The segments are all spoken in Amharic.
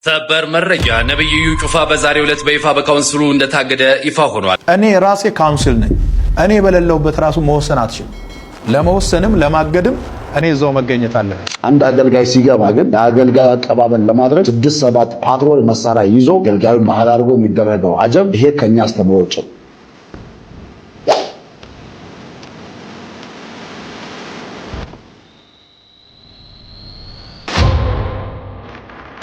ሰበር መረጃ ነብዩ ጩፋ በዛሬው ዕለት በይፋ በካውንስሉ እንደታገደ ይፋ ሆኗል። እኔ ራሴ ካውንስል ነኝ። እኔ በሌለውበት ራሱ መወሰን አትችልም። ለመወሰንም ለማገድም እኔ እዛው መገኘት አለብኝ። አንድ አገልጋይ ሲገባ ግን ለአገልጋይ አቀባበል ለማድረግ 6-7 ፓትሮል መሳሪያ ይዞ አገልጋዩን መሃል አድርጎ የሚደረገው አጀብ ይሄ ከኛ አስተምሮ ውጭ።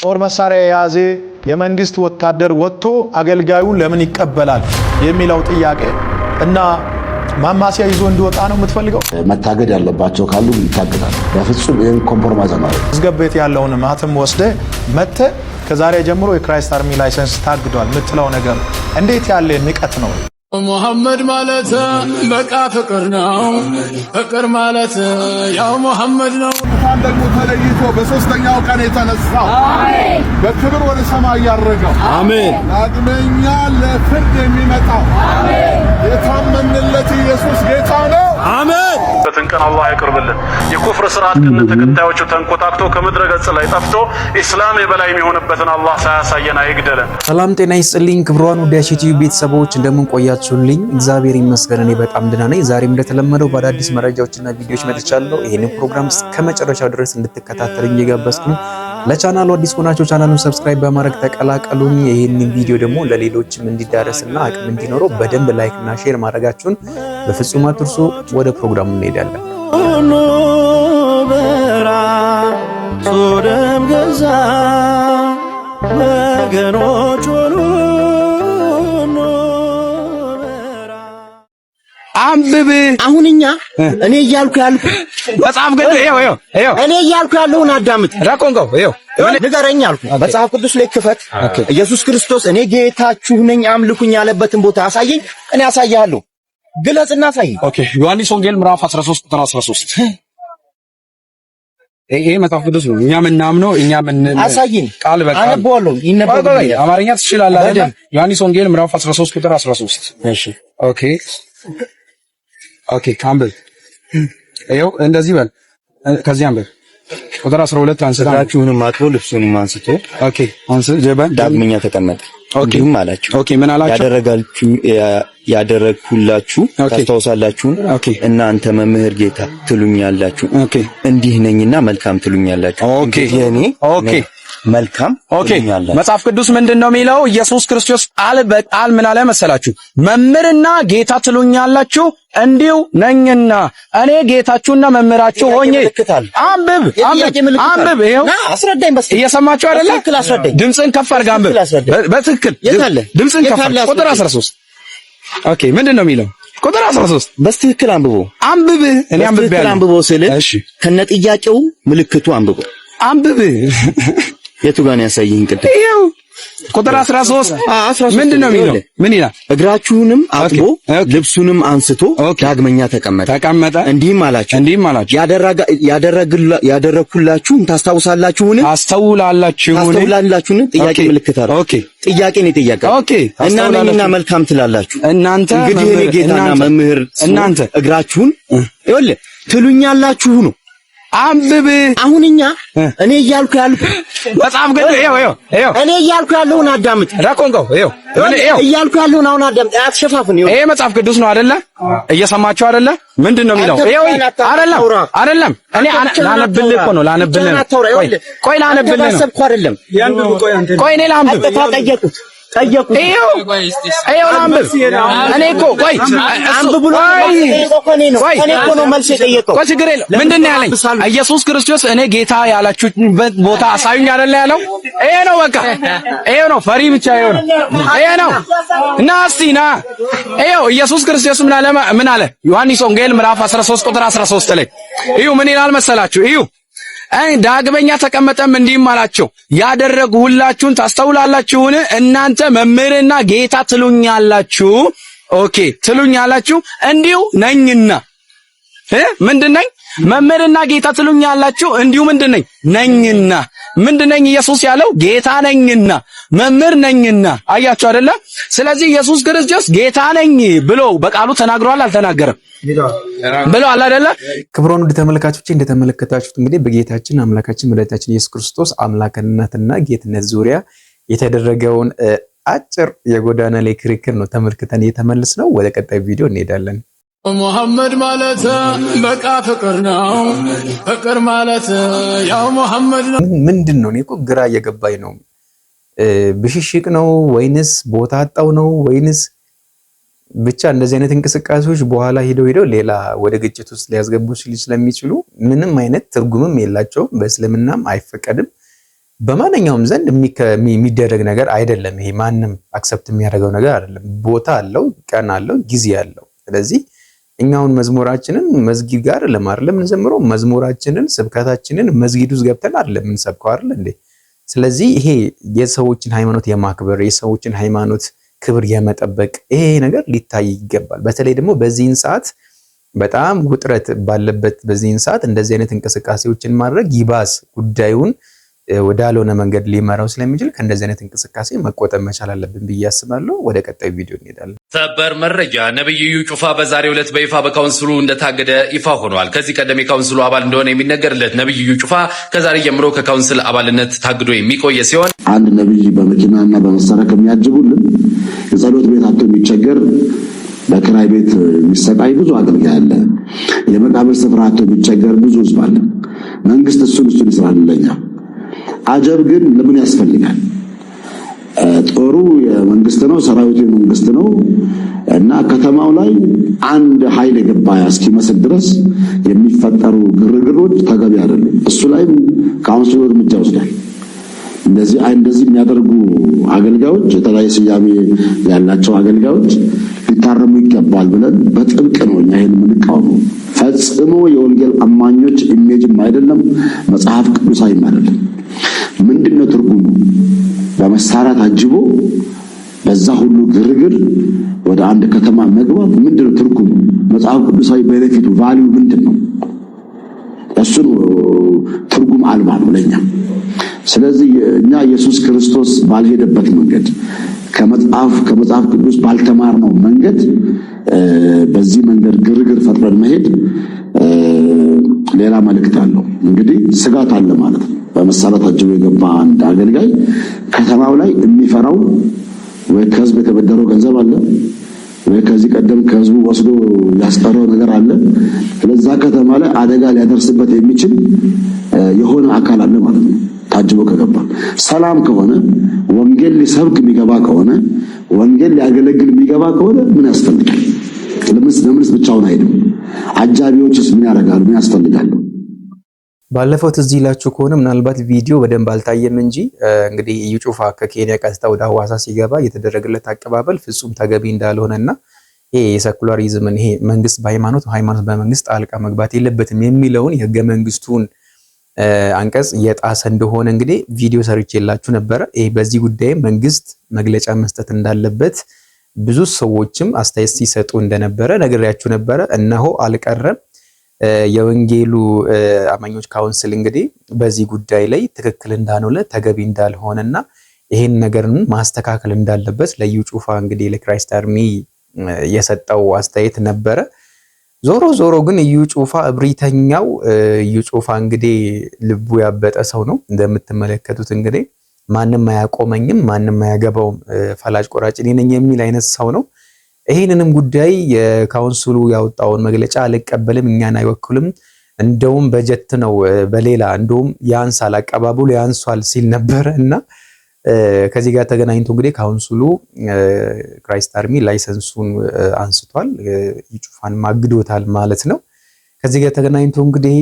ጦር መሳሪያ የያዘ የመንግስት ወታደር ወጥቶ አገልጋዩን ለምን ይቀበላል የሚለው ጥያቄ እና ማማሲያ ይዞ እንዲወጣ ነው የምትፈልገው? መታገድ ያለባቸው ካሉ ይታገዳሉ። በፍጹም ይሄን ኮምፕሮማይዝ ነው። ዝገብ ቤት ያለውን ማተም ወስደ መተ ከዛሬ ጀምሮ የክራይስት አርሚ ላይሰንስ ታግዷል የምትለው ነገር እንዴት ያለ ንቀት ነው? ሙሐመድ ማለት በቃ ፍቅር ነው። ፍቅር ማለት ያው ሙሐመድ ነው። ቁርአን ደግሞ ተለይቶ በሶስተኛው ቀን የተነሳው አሜን፣ በክብር ወደ ሰማይ ያረገው አሜን፣ ዳግመኛ ለፍርድ የሚመጣው አሜን፣ የታመንለት ኢየሱስ ጌታ ነው አሜን። በትንቀን አላህ ያቀርብልን። የኩፍር ስርዓት ከነ ተከታዮቹ ተንቆጣቅቶ ከምድረ ገጽ ላይ ጠፍቶ ኢስላም የበላይ የሚሆንበትን አላህ ሳያሳየን አይግደለን። ሰላም ጤና ይስጥልኝ ክብሯን ወደ ዩቲዩብ ቤተሰቦች እንደምን ቆያችሁልኝ? እግዚአብሔር ይመስገን እኔ በጣም ደህና ነኝ። ዛሬም እንደተለመደው በአዳዲስ መረጃዎችና ቪዲዮዎች መጥቻለሁ። ይሄንን ፕሮግራም እስከመጨረሻው ድረስ እንድትከታተሉኝ እየጋበዝኩኝ ለቻናሉ አዲስ ሆናችሁ ቻናሉን ሰብስክራይብ በማድረግ ተቀላቀሉኝ። ይሄንን ቪዲዮ ደግሞ ለሌሎችም እንዲዳረስና አቅም እንዲኖረው በደንብ ላይክ እና ሼር ማድረጋችሁን በፍጹም አትርሱ። ወደ ፕሮግራሙ እንሄዳለን። ሶደም ገዛ ወገኖች ሆኑ አንብብ። አሁንኛ እኔ እያልኩ ያልኩ መጽሐፍ ግን ይሄው እኔ እያልኩ ያለውን አዳምጥ። ራቆንቀው ይሄው ንገረኝ አልኩ። መጽሐፍ ቅዱስ ላይ ክፈት። ኢየሱስ ክርስቶስ እኔ ጌታችሁ ነኝ አምልኩኝ ያለበትን ቦታ አሳየኝ፣ እኔ አሳያለሁ። ግለጽና አሳየኝ። ኦኬ። ዮሐንስ ወንጌል ምዕራፍ 13 ቁጥር 13 ይሄ መጽሐፍ ቅዱስ ነው። እኛ ምናምነው አሳየኝ። ቃል በቃል አነብዋለሁ። ይነበባል። አማርኛ ትችላለህ አይደል? ዮሐንስ ወንጌል ምዕራፍ 13 ቁጥር 13 እሺ። ኦኬ ካምብል ይኸው እንደዚህ በል። ከዚህ አንብብ። ቁጥር 12 አንስታ እግራችሁንም አጥቦ ልብሱንም አንስቶ ዳግመኛ ተቀመጠ። እንዲሁም አላችሁ። ኦኬ ምን አላችሁ? ያደረግሁላችሁ ታስታውሳላችሁ። እናንተ መምህር ጌታ ትሉኛላችሁ፣ እንዲህ ነኝና መልካም ትሉኛላችሁ። ኦኬ መልካም ትሉኛላችሁ። መጽሐፍ ቅዱስ ምንድነው የሚለው? ኢየሱስ ክርስቶስ ቃል በቃል ምን አለ መሰላችሁ? መምህርና ጌታ ትሉኛላችሁ እንዲሁ ነኝና እኔ ጌታችሁና መምህራችሁ ሆኜ። አንብብ። ይሄው አስረዳኝ። በስ እየሰማችሁ አይደለ? በትክክል አስረዳኝ። ድምፅን ከፍ አድርግ አንብብ። በትክክል ድምፅን ከፍ አድርግ። ቁጥር 13 ኦኬ ምንድነው የሚለው? ቁጥር 13 በትክክል አንብቦ እኔ አንብቦ ስለ ከነ ጥያቄው ምልክቱ አንብብ። የቱ ጋር ነው ያሳየኝ? ቅድም ይሄው ቁጥር 13 ምንድነው የሚለው? ምን ይላል? እግራችሁንም አጥቦ ልብሱንም አንስቶ ዳግመኛ ተቀመጠ። እንዲህም አላችሁ ያደረግሁላችሁን ታስታውሳላችሁን? አስተውላላችሁን? ጥያቄ ምልክት አለ። ጥያቄ ነው የጠየቀው። እና ነኝና መልካም ትላላችሁ እናንተ። እንግዲህ እኔ ጌታና መምህር እናንተ እግራችሁን ይኸውልህ ትሉኛላችሁ ነው። አንብብ። አሁንኛ እኔ እያልኩ ያልኩ መጽሐፍ ግን ይሄው እኔ እያልኩ ያለውን አዳምጥ። ራቆንቀው ይሄው እያልኩ ያለውን አሁን አዳምጥ። አትሸፋፍን። ይሄ መጽሐፍ ቅዱስ ነው አይደለ? እየሰማችሁ አይደለ? ምንድነው የሚለው? ይሄው አይደለም እኔ ላነብልህ እኮ ነው። ላነብልህ ቆይ ላነብልህ ነው። ቆይ እኔ ላንብብ። ጠየቁት። ይሄው ላንብብ። እኔ እኮ ቆይ አንብብ ብሎ እኔ እኮ ነው መልስ የጠየቀው። ቆይ ችግር የለም። ምንድነው ያለኝ? ኢየሱስ ክርስቶስ እኔ ጌታ ያላችሁበት ቦታ አሳዩኝ አይደለ ያለው? ይሄ ነው በቃ ይሄ ነው። ፈሪ ብቻ ይሄ ነው። እና እስቲ ና ይሄው ኢየሱስ ክርስቶስ ምን አለ? ዮሐንስ ወንጌል ምዕራፍ 13 ቁጥር 13 ላይ ይሄው ምን ይላል መሰላችሁ? ይሄው ዳግመኛ ተቀመጠም እንዲህም አላቸው ያደረግሁላችሁን ታስተውላላችሁን? እናንተ መምህርና ጌታ ትሉኛላችሁ። ኦኬ ትሉኛላችሁ እንዲሁ ነኝና ምንድነኝ? መምህርና ጌታ ትሉኛላችሁ እንዲሁ ምንድነኝ? ነኝና ምንድነኝ ኢየሱስ ያለው? ጌታ ነኝና መምህር ነኝና። አያችሁ አይደለ? ስለዚህ ኢየሱስ ክርስቶስ ጌታ ነኝ ብሎ በቃሉ ተናግሯል አልተናገረም? ብለዋል አይደለ? ክብሩን ወደ ተመልካቾች እንደተመለከታችሁት እንግዲህ በጌታችን አምላካችን መድኃኒታችን ኢየሱስ ክርስቶስ አምላክነትና ጌትነት ዙሪያ የተደረገውን አጭር የጎዳና ላይ ክርክር ነው ተመልክተን የተመለስነው። ወደ ቀጣይ ቪዲዮ እንሄዳለን። ሙሐመድ ማለት በቃ ፍቅር ነው። ፍቅር ማለት ያው ሙሐመድ ነው። ምንድነው? እኔ እኮ ግራ እየገባኝ ነው። ብሽሽቅ ነው ወይንስ ቦታ አጣው ነው ወይንስ ብቻ እንደዚህ አይነት እንቅስቃሴዎች በኋላ ሄደው ሌላ ወደ ግጭት ውስጥ ሊያስገቡ ስለሚችሉ ምንም አይነት ትርጉምም የላቸውም። በእስልምናም አይፈቀድም። በማንኛውም ዘንድ የሚደረግ ነገር አይደለም። ይሄ ማንም አክሰፕት የሚያደርገው ነገር አይደለም። ቦታ አለው፣ ቀን አለው፣ ጊዜ አለው። ስለዚህ እኛውን መዝሙራችንን መስጊድ ጋር ለማርለም እንዘምረው፣ መዝሙራችንን ስብከታችንን መስጊድ ውስጥ ገብተን አይደለም እንሰብከው አይደል እንዴ? ስለዚህ ይሄ የሰዎችን ሃይማኖት የማክበር የሰዎችን ሃይማኖት ክብር የመጠበቅ ይሄ ነገር ሊታይ ይገባል። በተለይ ደግሞ በዚህን ሰዓት በጣም ውጥረት ባለበት በዚህን ሰዓት እንደዚህ አይነት እንቅስቃሴዎችን ማድረግ ይባስ ጉዳዩን ወዳልሆነ መንገድ ሊመራው ስለሚችል ከእንደዚህ አይነት እንቅስቃሴ መቆጠብ መቻል አለብን ብዬ አስባለሁ። ወደ ቀጣዩ ቪዲዮ እንሄዳለን። ሰበር መረጃ፣ ነብዩ ኢዩ ጩፋ በዛሬው ዕለት በይፋ በካውንስሉ እንደታገደ ይፋ ሆኗል። ከዚህ ቀደም የካውንስሉ አባል እንደሆነ የሚነገርለት ነብዩ ኢዩ ጩፋ ከዛሬ ጀምሮ ከካውንስል አባልነት ታግዶ የሚቆየ ሲሆን አንድ ነብይ በመኪናና በመሳሪያ ከሚያጅቡልን የጸሎት ቤት አጥቶ የሚቸገር በክራይ ቤት የሚሰቃይ ብዙ አገልጋይ አለ። የመቃብር ስፍራ አጥቶ የሚቸገር ብዙ ህዝብ አለ። መንግስት እሱን ይስራልኛ። አጀብ ግን ለምን ያስፈልጋል? ጦሩ የመንግስት ነው፣ ሰራዊቱ የመንግስት ነው እና ከተማው ላይ አንድ ኃይል የገባ እስኪመስል ድረስ የሚፈጠሩ ግርግሮች ተገቢ አይደለም። እሱ ላይም ካውንስሉ እርምጃ ወስዷል። እንደዚህ የሚያደርጉ አገልጋዮች፣ የተለያየ ስያሜ ያላቸው አገልጋዮች ሊታረሙ ይገባል ብለን በጥብቅ ነው እኛ ይሄን የምንቃወመው። ፈጽሞ የወንጌል አማኞች ኢሜጅም አይደለም፣ መጽሐፍ ቅዱሳዊም አይደለም። ምንድነው ትርጉሙ? በመሳሪያ ታጅቦ በዛ ሁሉ ግርግር ወደ አንድ ከተማ መግባት ምንድነው ትርጉሙ? መጽሐፍ ቅዱሳዊ ቤኔፊቱ ቫልዩ ምንድነው? እሱ ትርጉም አልባ ነው ለኛ። ስለዚህ እኛ ኢየሱስ ክርስቶስ ባልሄደበት መንገድ ከመጽሐፍ ቅዱስ ባልተማርነው መንገድ በዚህ መንገድ ግርግር ፈጥረን መሄድ ሌላ መልእክት አለው። እንግዲህ ስጋት አለ ማለት ነው። በመሳሪያ ታጅቦ የገባ አንድ አገልጋይ ከተማው ላይ የሚፈራው ወይ ከህዝብ የተበደረው ገንዘብ አለ ወይ ከዚህ ቀደም ከህዝቡ ወስዶ ያስቀረው ነገር አለ። ስለዛ ከተማ ላይ አደጋ ሊያደርስበት የሚችል የሆነ አካል አለ ማለት ነው። ታጅቦ ከገባ ሰላም ከሆነ ወንጌል ሊሰብክ የሚገባ ከሆነ ወንጌል ሊያገለግል የሚገባ ከሆነ ምን ያስፈልጋል? ለምንስ ብቻውን አይደለም? አጃቢዎችስ ምን ያደርጋሉ? ምን ያስፈልጋሉ? ባለፈው ትዝ ይላችሁ ከሆነ ምናልባት ቪዲዮ በደንብ አልታየም እንጂ እንግዲህ ኢዩ ጩፋ ከኬንያ ቀጥታ ወደ ሐዋሳ ሲገባ የተደረገለት አቀባበል ፍጹም ተገቢ እንዳልሆነና ይሄ የሰኩላሪዝምን ይሄ መንግስት በሃይማኖት በመንግስት ጣልቃ መግባት የለበትም የሚለውን የህገ መንግስቱን አንቀጽ የጣሰ እንደሆነ እንግዲህ ቪዲዮ ሰርቼላችሁ ነበረ። ይሄ በዚህ ጉዳይ መንግስት መግለጫ መስጠት እንዳለበት ብዙ ሰዎችም አስተያየት ሲሰጡ እንደነበረ ነግሬያችሁ ነበረ። እነሆ አልቀረም። የወንጌሉ አማኞች ካውንስል እንግዲህ በዚህ ጉዳይ ላይ ትክክል እንዳልሆነ ተገቢ እንዳልሆነና ይሄን ነገርን ማስተካከል እንዳለበት ለኢዩ ጩፋ እንግዲህ ለክራይስት አርሚ የሰጠው አስተያየት ነበረ። ዞሮ ግን ኢዩ ጩፋ እብሪተኛው ኢዩ ጩፋ እንግዲህ ልቡ ያበጠ ሰው ነው። እንደምትመለከቱት እንግዲህ ማንም አያቆመኝም፣ ማንም አያገባውም፣ ፈላጭ ቆራጭ እኔ ነኝ የሚል አይነት ሰው ነው። ይሄንንም ጉዳይ የካውንስሉ ያወጣውን መግለጫ አልቀበልም፣ እኛን አይወክልም፣ እንደውም በጀት ነው በሌላ እንደውም ያንሳል፣ አቀባበሉ ያንሷል ሲል ነበር እና ከዚህ ጋር ተገናኝቶ እንግዲህ ካውንስሉ ክራይስት አርሚ ላይሰንሱን አንስቷል፣ ኢዩ ጩፋን ማግዶታል ማለት ነው። ከዚህ ጋር ተገናኝቶ እንግዲህ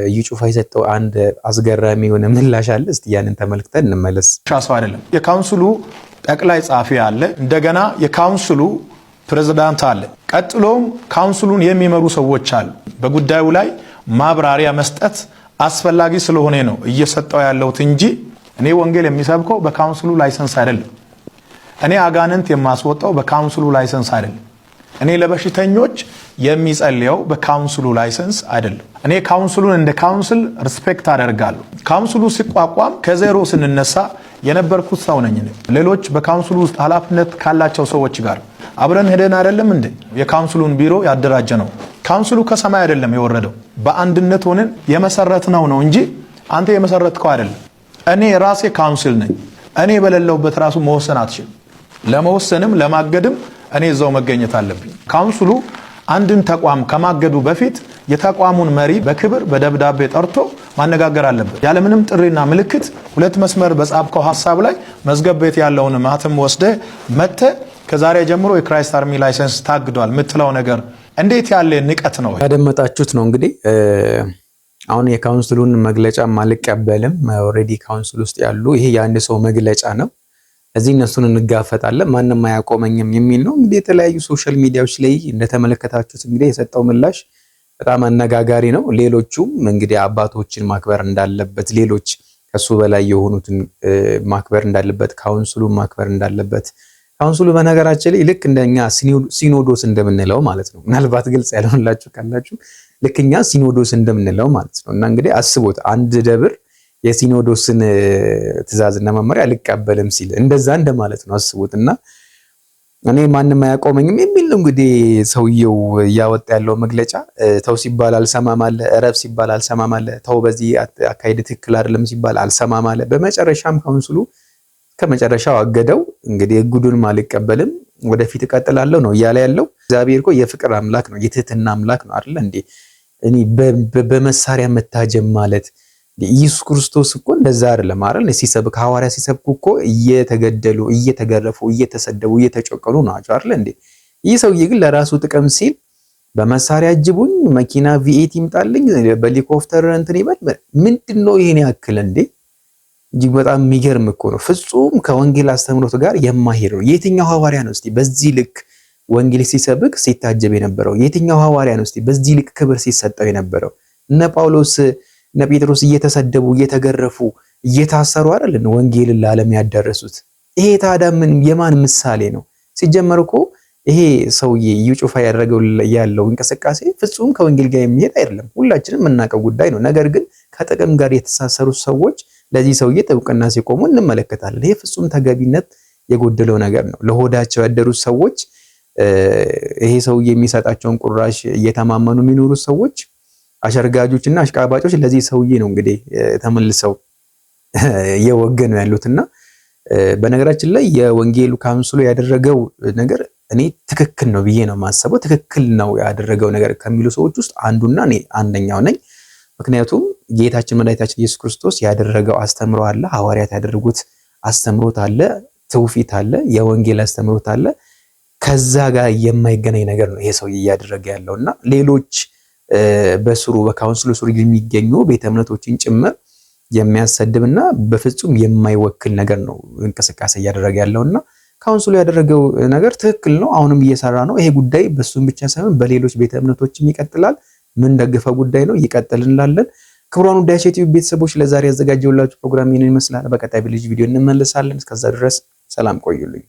ኢዩ ጩፋ የሰጠው አንድ አስገራሚ የሆነ ምላሽ አለ። እስቲ ያንን ተመልክተን እንመለስ። ሻሰው አይደለም የካውንስሉ ጠቅላይ ጻፊ አለ፣ እንደገና የካውንስሉ ፕሬዝዳንት አለ፣ ቀጥሎም ካውንስሉን የሚመሩ ሰዎች አሉ። በጉዳዩ ላይ ማብራሪያ መስጠት አስፈላጊ ስለሆነ ነው እየሰጠው ያለሁት እንጂ እኔ ወንጌል የሚሰብከው በካውንስሉ ላይሰንስ አይደለም። እኔ አጋንንት የማስወጣው በካውንስሉ ላይሰንስ አይደለም። እኔ ለበሽተኞች የሚጸልየው በካውንስሉ ላይሰንስ አይደለም። እኔ ካውንስሉን እንደ ካውንስል ሪስፔክት አደርጋለሁ። ካውንስሉ ሲቋቋም ከዜሮ ስንነሳ የነበርኩት ሰው ነኝ። ሌሎች በካውንስሉ ውስጥ ኃላፊነት ካላቸው ሰዎች ጋር አብረን ሄደን አይደለም እንዴ የካውንስሉን ቢሮ ያደራጀ ነው። ካውንስሉ ከሰማይ አይደለም የወረደው፣ በአንድነት ሆነን የመሰረትነው ነው እንጂ አንተ የመሰረትከው አይደለም። እኔ ራሴ ካውንስል ነኝ። እኔ በሌለውበት ራሱ መወሰን አትችልም። ለመወሰንም ለማገድም እኔ እዛው መገኘት አለብኝ። ካውንስሉ አንድን ተቋም ከማገዱ በፊት የተቋሙን መሪ በክብር በደብዳቤ ጠርቶ ማነጋገር አለበት። ያለምንም ጥሪና ምልክት ሁለት መስመር በጻፍከው ሐሳብ ላይ መዝገብ ቤት ያለውን ማህተም ወስደ መተ ከዛሬ ጀምሮ የክራይስት አርሚ ላይሰንስ ታግዷል የምትለው ነገር እንዴት ያለ ንቀት ነው? ያደመጣችሁት ነው እንግዲህ። አሁን የካውንስሉን መግለጫ ማልቀበልም ኦሬዲ ካውንስል ውስጥ ያሉ ይሄ የአንድ ሰው መግለጫ ነው፣ እዚህ እነሱን እንጋፈጣለን ማንንም አያቆመኝም የሚል ነው። እንግዲህ የተለያዩ ሶሻል ሚዲያዎች ላይ እንደተመለከታችሁት እንግዲህ የሰጠው ምላሽ በጣም አነጋጋሪ ነው። ሌሎቹም እንግዲህ አባቶችን ማክበር እንዳለበት፣ ሌሎች ከሱ በላይ የሆኑትን ማክበር እንዳለበት፣ ካውንስሉን ማክበር እንዳለበት። ካውንስሉ በነገራችን ላይ ልክ እንደኛ ሲኖዶስ እንደምንለው ማለት ነው። ምናልባት ግልጽ ያልሆነላችሁ ካላችሁ ልክኛ ሲኖዶስ እንደምንለው ማለት ነው። እና እንግዲህ አስቡት አንድ ደብር የሲኖዶስን ትእዛዝና መመሪያ አልቀበልም ሲል እንደዛ እንደማለት ነው። አስቡት። እና እኔ ማንንም አያቆመኝም የሚል ነው እንግዲህ ሰውየው ያወጣ ያለው መግለጫ። ተው ሲባል አልሰማም አለ፣ እረፍ ሲባል አልሰማም አለ፣ ተው በዚህ አካሄድ ትክክል አይደለም ሲባል አልሰማም አለ። በመጨረሻም ካውንስሉ ከመጨረሻው አገደው። እንግዲህ እጉዱን አልቀበልም ወደፊት እቀጥላለሁ ነው እያለ ያለው። እግዚአብሔር እኮ የፍቅር አምላክ ነው፣ የትህትና አምላክ ነው አይደል እንዴ? እኔ በመሳሪያ መታጀም ማለት ኢየሱስ ክርስቶስ እኮ እንደዛ አይደለም አይደል? ሲሰብክ ሐዋርያ ሲሰብኩ እኮ እየተገደሉ እየተገረፉ እየተሰደቡ እየተጨቀሉ ናቸው አይደል እንዴ? ይህ ሰውዬ ግን ለራሱ ጥቅም ሲል በመሳሪያ አጅቡኝ፣ መኪና ቪኤት ይምጣልኝ፣ በሄሊኮፕተር እንትን ይበል። ምንድነው ይሄን ያክል እንዴ? እጅግ በጣም የሚገርም እኮ ነው። ፍጹም ከወንጌል አስተምሮት ጋር የማይሄድ ነው። የትኛው ሐዋርያ ነው እስቲ በዚህ ልክ ወንጌል ሲሰብክ ሲታጀብ የነበረው? የትኛው ሐዋርያ ነው እስቲ በዚህ ልክ ክብር ሲሰጠው የነበረው? እነ ጳውሎስ እነ ጴጥሮስ እየተሰደቡ እየተገረፉ እየታሰሩ አይደል ወንጌልን ለዓለም ያዳረሱት? ይሄ ታዲያ ምን የማን ምሳሌ ነው? ሲጀመር እኮ ይሄ ሰውዬ ኢዩ ጩፋ ያደረገው ያለው እንቅስቃሴ ፍጹም ከወንጌል ጋር የሚሄድ አይደለም። ሁላችንም የምናውቀው ጉዳይ ነው። ነገር ግን ከጥቅም ጋር የተሳሰሩ ሰዎች ለዚህ ሰውዬ ጥብቅና ሲቆሙ እንመለከታለን። ይሄ ፍጹም ተገቢነት የጎደለው ነገር ነው። ለሆዳቸው ያደሩት ሰዎች ይሄ ሰውዬ የሚሰጣቸውን ቁራሽ እየተማመኑ የሚኖሩ ሰዎች አሸርጋጆችና አሽቃባጮች ለዚህ ሰውዬ ነው እንግዲህ ተመልሰው እየወገኑ ያሉትና በነገራችን ላይ የወንጌሉ ካውንስሉ ያደረገው ነገር እኔ ትክክል ነው ብዬ ነው ማሰበው። ትክክል ነው ያደረገው ነገር ከሚሉ ሰዎች ውስጥ አንዱና እኔ አንደኛው ነኝ። ምክንያቱም ጌታችን መድኃኒታችን ኢየሱስ ክርስቶስ ያደረገው አስተምሮ አለ፣ ሐዋርያት ያደረጉት አስተምሮት አለ፣ ትውፊት አለ፣ የወንጌል አስተምሮት አለ። ከዛ ጋር የማይገናኝ ነገር ነው ይሄ ሰው እያደረገ ያለውና ሌሎች በስሩ በካውንስሉ ስሩ የሚገኙ ቤተ እምነቶችን ጭምር የሚያሰድብና በፍጹም የማይወክል ነገር ነው እንቅስቃሴ እያደረገ ያለውና ካውንስሉ ያደረገው ነገር ትክክል ነው። አሁንም እየሰራ ነው። ይሄ ጉዳይ በሱም ብቻ ሳይሆን በሌሎች ቤተ እምነቶችም ይቀጥላል። ምን ደግፈው ጉዳይ ነው፣ ይቀጥልን እንላለን። ክቡራን ውድ የዩቲዩብ ቤተሰቦች ለዛሬ ያዘጋጀሁላችሁ ፕሮግራም ይሄንን ይመስላል። በቀጣይ በልጅ ቪዲዮ እንመለሳለን። እስከዛ ድረስ ሰላም ቆዩልኝ።